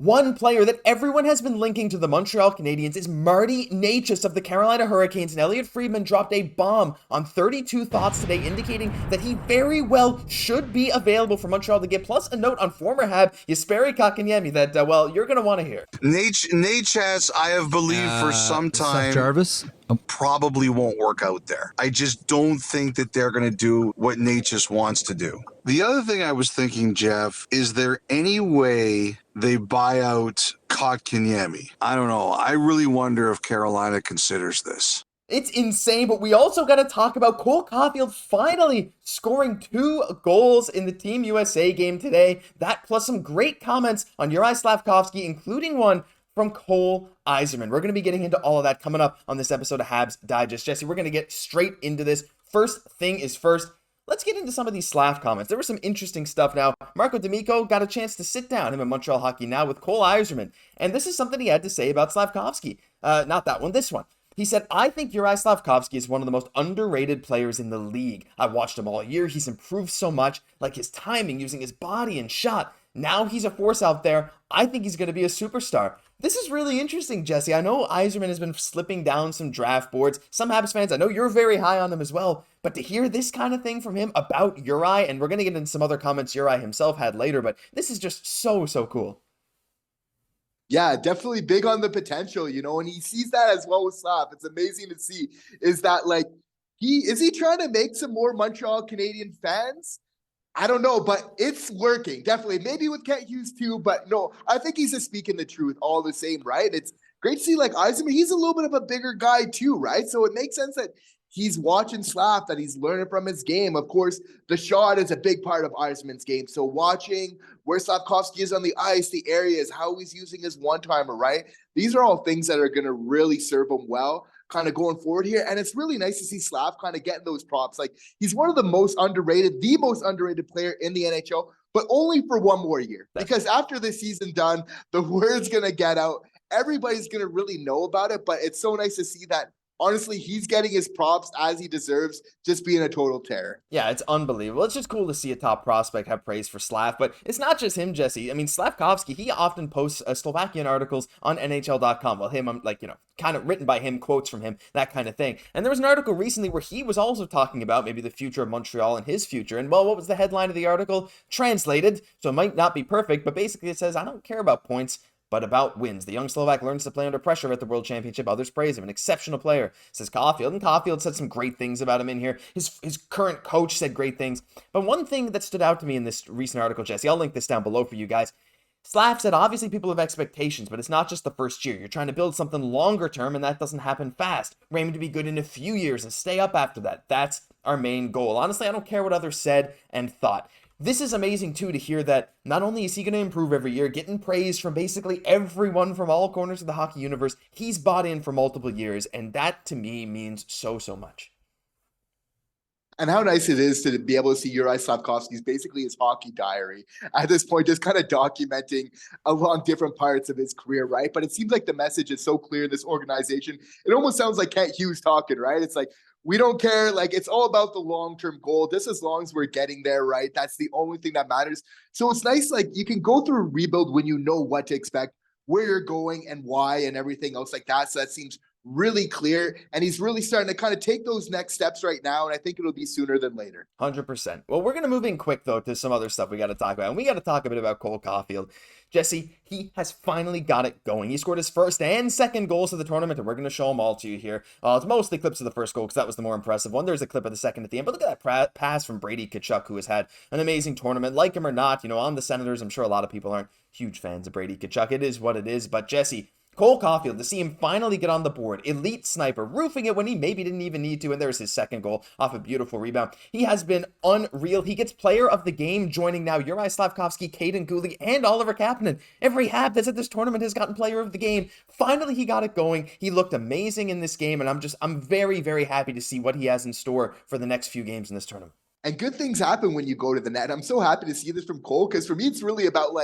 One player that everyone has been linking to the Montreal Canadiens is Marty Necas of the Carolina Hurricanes, and Elliotte Friedman dropped a bomb on 32 Thoughts today, indicating that he very well should be available for Montreal to get, plus a note on former Hab Jesperi Kotkaniemi that, well, you're going to want to hear. Necas, I have believed for some time, Jarvis? probably won't work out there. I just don't think that they're going to do what Necas wants to do. The other thing I was thinking, Jeff, is there any way they buy out Kotkaniemi? I don't know. I really wonder if Carolina considers this. It's insane, but we also got to talk about Cole Caufield finally scoring 2 goals in the Team USA game today. That plus some great comments on Juraj Slafkovsky, including one from Cole Eiserman. We're going to be getting into all of that coming up on this episode of Habs Digest. Jesse, we're going to get straight into this. First thing is first. Let's get into some of these Slaf comments. There was some interesting stuff now. Marco D'Amico got a chance to sit down, him at Montreal Hockey Now, with Cole Eiserman. And this is something he had to say about Slafkovsky. Not that one, this one. He said, I think Juraj Slafkovsky is one of the most underrated players in the league. I've watched him all year. He's improved so much, like his timing, using his body and shot. Now he's a force out there. I think he's going to be a superstar. This is really interesting, Jesse. I know Eiserman has been slipping down some draft boards. Some Habs fans, I know you're very high on him as well. But to hear this kind of thing from him about Juraj, and we're going to get into some other comments Juraj himself had later, but this is just so cool. Yeah, definitely big on the potential, and he sees that as well with Slav. It's amazing to see. Is that like is he trying to make some more Montreal Canadian fans? I don't know, but it's working. Definitely. Maybe with Kent Hughes too, but no, I think he's just speaking the truth all the same, right? It's great to see like Eiserman, he's a little bit of a bigger guy too, right? So it makes sense that he's watching Slaf, that he's learning from his game. Of course, the shot is a big part of Eiserman's game. So watching where Slafkovsky is on the ice, the areas, how he's using his one-timer, right? These are all things that are going to really serve him well kind of going forward here. And it's really nice to see Slav kind of getting those props. Like he's one of the most underrated player in the NHL, but only for one more year. Because after this season done, the word's going to get out. Everybody's going to really know about it, but it's so nice to see that honestly, he's getting his props as he deserves, just being a total terror. Yeah, it's unbelievable. It's just cool to see a top prospect have praise for Slav, but it's not just him, Jesse. I mean, Slafkovsky, he often posts Slovakian articles on NHL.com. Well, him, kind of written by him, quotes from him, that kind of thing. And there was an article recently where he was also talking about maybe the future of Montreal and his future. And, well, what was the headline of the article? Translated, so it might not be perfect, but basically it says, I don't care about points, but about wins. The young Slovak learns to play under pressure at the World Championship. Others praise him. An exceptional player, says Caufield. And Caufield said some great things about him in here. His current coach said great things. But one thing that stood out to me in this recent article, Jesse, I'll link this down below for you guys. Slav said, obviously people have expectations, but it's not just the first year. You're trying to build something longer term, and that doesn't happen fast. We're aiming to be good in a few years and stay up after that. That's our main goal. Honestly, I don't care what others said and thought. This is amazing, too, to hear that not only is he going to improve every year, getting praise from basically everyone from all corners of the hockey universe, he's bought in for multiple years, and that, to me, means so much. And how nice it is to be able to see Juraj Slafkovsky's basically his hockey diary at this point, just kind of documenting along different parts of his career, right? But it seems like the message is so clear in this organization. It almost sounds like Kent Hughes talking, right? It's like, we don't care. Like, it's all about the long-term goal. Just as long as we're getting there, right? That's the only thing that matters. So it's nice, like, you can go through a rebuild when you know what to expect, where you're going and why and everything else like that. So that seems really clear, and he's really starting to kind of take those next steps right now, and I think it'll be sooner than later. 100%. Well, we're going to move in quick, though, to some other stuff we got to talk about, and we got to talk a bit about Cole Caufield. Jesse, he has finally got it going. He scored his first and second goals of the tournament, and we're going to show them all to you here. It's mostly clips of the first goal, because that was the more impressive one. There's a clip of the second at the end, but look at that pass from Brady Tkachuk, who has had an amazing tournament. Like him or not, on the Senators, I'm sure a lot of people aren't huge fans of Brady Tkachuk. It is what it is, but Jesse, Cole Caufield, to see him finally get on the board, elite sniper, roofing it when he maybe didn't even need to, and there's his second goal off a beautiful rebound. He has been unreal. He gets player of the game, joining now Juraj Slafkovsky, Cayden, Guhle, and Oliver Kapanen. Every Hab that's at this tournament has gotten player of the game. Finally, he got it going. He looked amazing in this game, and I'm very happy to see what he has in store for the next few games in this tournament. And good things happen when you go to the net. I'm so happy to see this from Cole, because for me, it's really about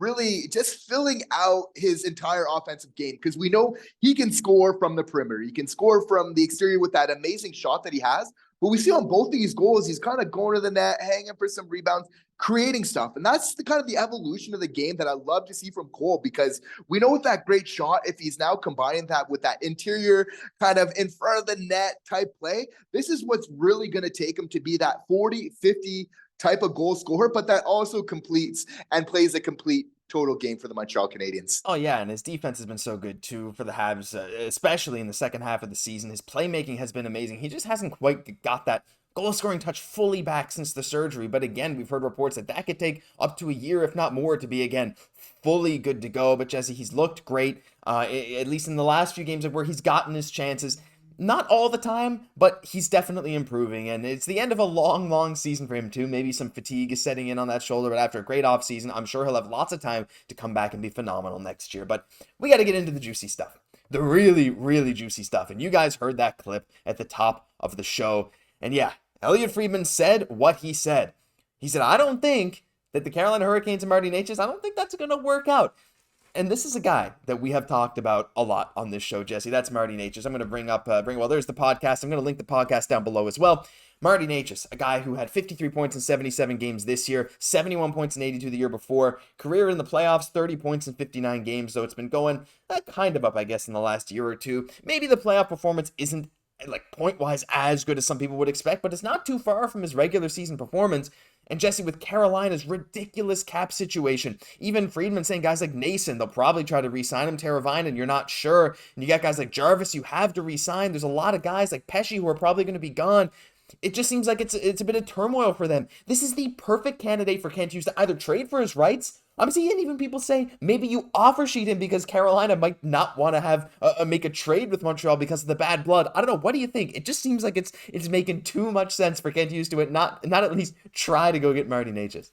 really just filling out his entire offensive game, because we know he can score from the perimeter. He can score from the exterior with that amazing shot that he has, But we see on both of these goals, he's kind of going to the net, hanging for some rebounds, creating stuff. And that's the kind of the evolution of the game that I love to see from Cole, because we know with that great shot, if he's now combining that with that interior kind of in front of the net type play, this is what's really going to take him to be that 40, 50 type of goal scorer, but that also completes and plays a complete total game for the Montreal Canadiens. Oh yeah, and his defense has been so good too for the Habs, especially in the second half of the season. His playmaking has been amazing. He just hasn't quite got that goal-scoring touch fully back since the surgery. But again, we've heard reports that that could take up to a year, if not more, to be, again, fully good to go. But Jesse, he's looked great, at least in the last few games of where he's gotten his chances. Not all the time, but he's definitely improving, and it's the end of a long, long season for him too. Maybe some fatigue is setting in on that shoulder, but after a great offseason, I'm sure he'll have lots of time to come back and be phenomenal next year. But we got to get into the juicy stuff, the really, really juicy stuff. And you guys heard that clip at the top of the show. And yeah, Elliotte Friedman said what he said. He said, I don't think that the Carolina Hurricanes and Marty Necas, I don't think that's going to work out. And this is a guy that we have talked about a lot on this show, Jesse. That's Marty Necas. I'm going to there's the podcast. I'm going to link the podcast down below as well. Marty Necas, a guy who had 53 points in 77 games this year, 71 points in 82 the year before. Career in the playoffs, 30 points in 59 games. So it's been going kind of up, I guess, in the last year or two. Maybe the playoff performance isn't like point-wise as good as some people would expect, but it's not too far from his regular season performance. And Jesse, with Carolina's ridiculous cap situation, even Friedman saying guys like Nason, they'll probably try to re-sign him. Teravainen, you're not sure. And you got guys like Jarvis you have to re-sign. There's a lot of guys like Pesce who are probably going to be gone. It just seems like it's a bit of turmoil for them. This is the perfect candidate for Kent Hughes to either trade for his rights. I'm seeing even people say maybe you offer sheet him because Carolina might not want to have make a trade with Montreal because of the bad blood. I don't know. What do you think? It just seems like it's making too much sense for Kent Hughes to not at least try to go get Marty Necas.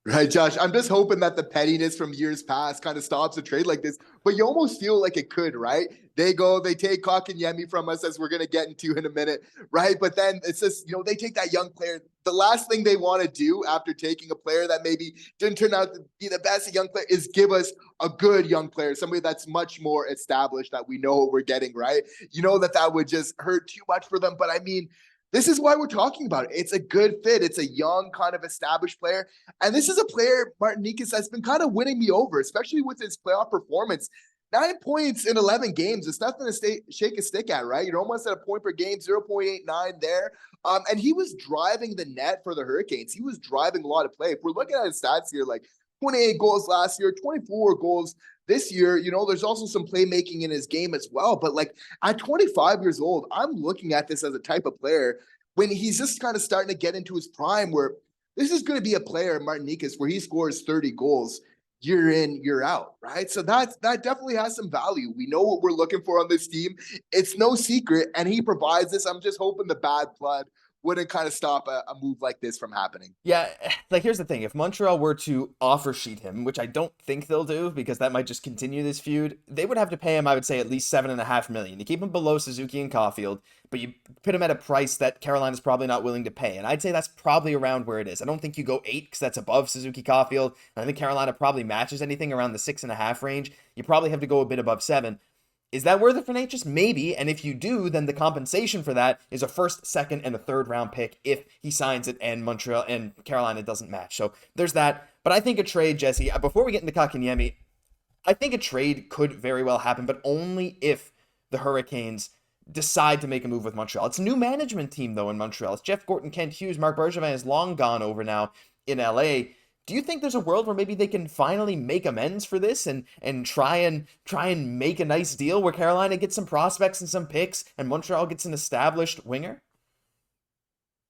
Right, Josh. I'm just hoping that the pettiness from years past kind of stops a trade like this. But you almost feel like it could, right? They take Kotkaniemi from us, as we're going to get into in a minute, right? But then it's just, they take that young player. The last thing they want to do after taking a player that maybe didn't turn out to be the best young player is give us a good young player, somebody that's much more established, that we know what we're getting, right? That would just hurt too much for them. But I mean, this is why we're talking about it. It's a good fit. It's a young, kind of established player. And this is a player, Martin Necas, that's been kind of winning me over, especially with his playoff performance. 9 points in 11 games. It's nothing to shake a stick at, right? You're almost at a point per game, 0.89 there. And he was driving the net for the Hurricanes. He was driving a lot of play. If we're looking at his stats here, like 28 goals last year, 24 goals this year, there's also some playmaking in his game as well. But like at 25 years old, I'm looking at this as a type of player when he's just kind of starting to get into his prime, where this is going to be a player, Martin Necas, where he scores 30 goals year in, year out, right? So that definitely has some value. We know what we're looking for on this team. It's no secret, and he provides this. I'm just hoping the bad blood wouldn't kind of stop a move like this from happening. Yeah, like here's the thing. If Montreal were to offer sheet him, which I don't think they'll do because that might just continue this feud, they would have to pay him, I would say, at least $7.5 million. You keep him below Suzuki and Caufield, but you put him at a price that Carolina's probably not willing to pay. And I'd say that's probably around where it is. I don't think you go 8 because that's above Suzuki Caufield. And I think Carolina probably matches anything around the 6.5 range. You probably have to go a bit above 7. Is that worth it for Necas? Maybe. And if you do, then the compensation for that is a first, second, and a third round pick if he signs it and Montreal and Carolina doesn't match. So there's that. But I think a trade, Jesse, before we get into Kotkaniemi, I think a trade could very well happen, but only if the Hurricanes decide to make a move with Montreal. It's a new management team, though, in Montreal. It's Jeff Gorton, Kent Hughes, Marc Bergevin is long gone over now in LA. Do you think there's a world where maybe they can finally make amends for this and try and make a nice deal where Carolina gets some prospects and some picks and Montreal gets an established winger?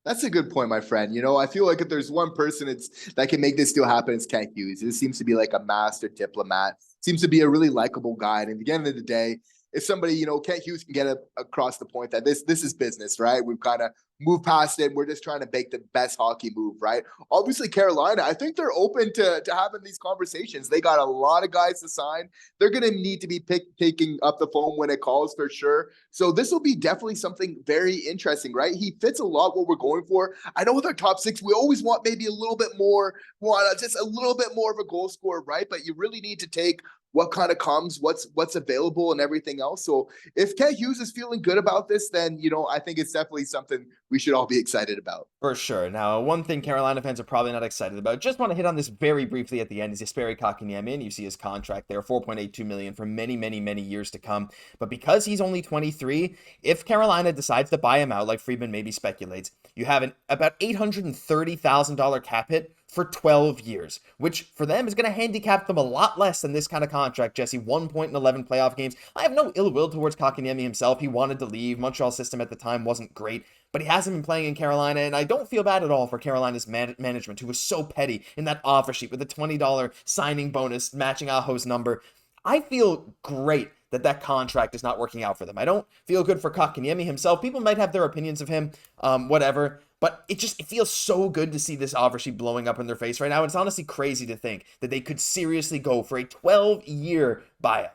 That's a good point, my friend. I feel like if there's one person that can make this deal happen, it's Kent Hughes. He seems to be like a master diplomat, seems to be a really likable guy. And at the end of the day, if somebody, Kent Hughes can get across the point that this is business, right? We've kind of move past it. We're just trying to make the best hockey move, right? Obviously, Carolina, I think they're open to having these conversations. They got a lot of guys to sign. They're going to need to be picking up the phone when it calls for sure. So this will be definitely something very interesting, right? He fits a lot what we're going for. I know with our top six, we always want maybe a little bit more, want just a little bit more of a goal scorer, right? But you really need to take what kind of comes, what's available and everything else. So if Kent Hughes is feeling good about this, then, I think it's definitely something we should all be excited about. For sure. Now, one thing Carolina fans are probably not excited about, just want to hit on this very briefly at the end, is Jesperi Kotkaniemi, and you see his contract there, $4.82 million for many, many, many years to come. But because he's only 23, if Carolina decides to buy him out, like Friedman maybe speculates, you have about $830,000 cap hit for 12 years, which for them is going to handicap them a lot less than this kind of contract, Jesse. 1 point in 11 playoff games. I have no ill will towards Kotkaniemi himself. He wanted to leave. Montreal's system at the time wasn't great, but he hasn't been playing in Carolina, and I don't feel bad at all for Carolina's management, who was so petty in that offer sheet with the $20 signing bonus matching Aho's number. I feel great that contract is not working out for them. I don't feel good for Kotkaniemi himself. People might have their opinions of him, whatever, but it feels so good to see this offer sheet blowing up in their face right now. It's honestly crazy to think that they could seriously go for a 12-year buyout.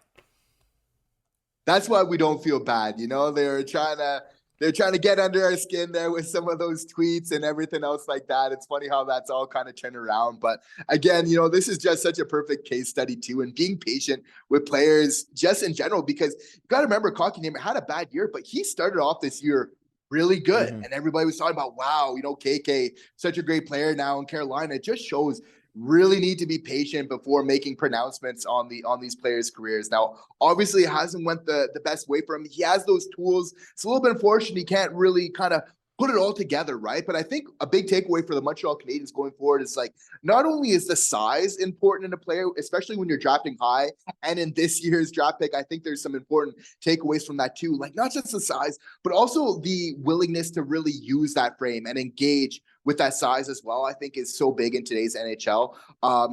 That's why we don't feel bad. They're trying to get under our skin there with some of those tweets and everything else like that. It's funny how that's all kind of turned around. But again, this is just such a perfect case study too, and being patient with players just in general, because you got to remember Kotkaniemi had a bad year, but he started off this year really good. Mm-hmm. And everybody was talking about, wow, KK, such a great player now in Carolina. It just shows really need to be patient before making pronouncements on these players' careers. Now, obviously, it hasn't went the best way for him. He has those tools. It's a little bit unfortunate he can't really kind of put it all together, right? But I think a big takeaway for the Montreal Canadiens going forward is not only is the size important in a player, especially when you're drafting high, and in this year's draft pick, I think there's some important takeaways from that too. Not just the size, but also the willingness to really use that frame and engage with that size as well, I think is so big in today's NHL.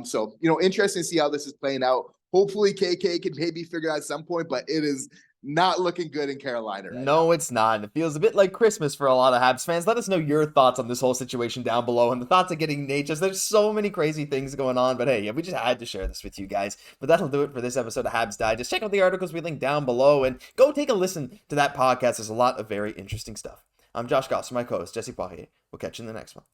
So, interesting to see how this is playing out. Hopefully KK can maybe figure out at some point, but it is not looking good in Carolina right now. It's not. It feels a bit like Christmas for a lot of Habs fans. Let us know your thoughts on this whole situation down below and the thoughts of getting Necas. There's so many crazy things going on, but hey, we just had to share this with you guys. But that'll do it for this episode of Habs Digest. Check out the articles we link down below and go take a listen to that podcast. There's a lot of very interesting stuff. I'm Josh Gosse, my co-host Jesse Poirier. We'll catch you in the next one.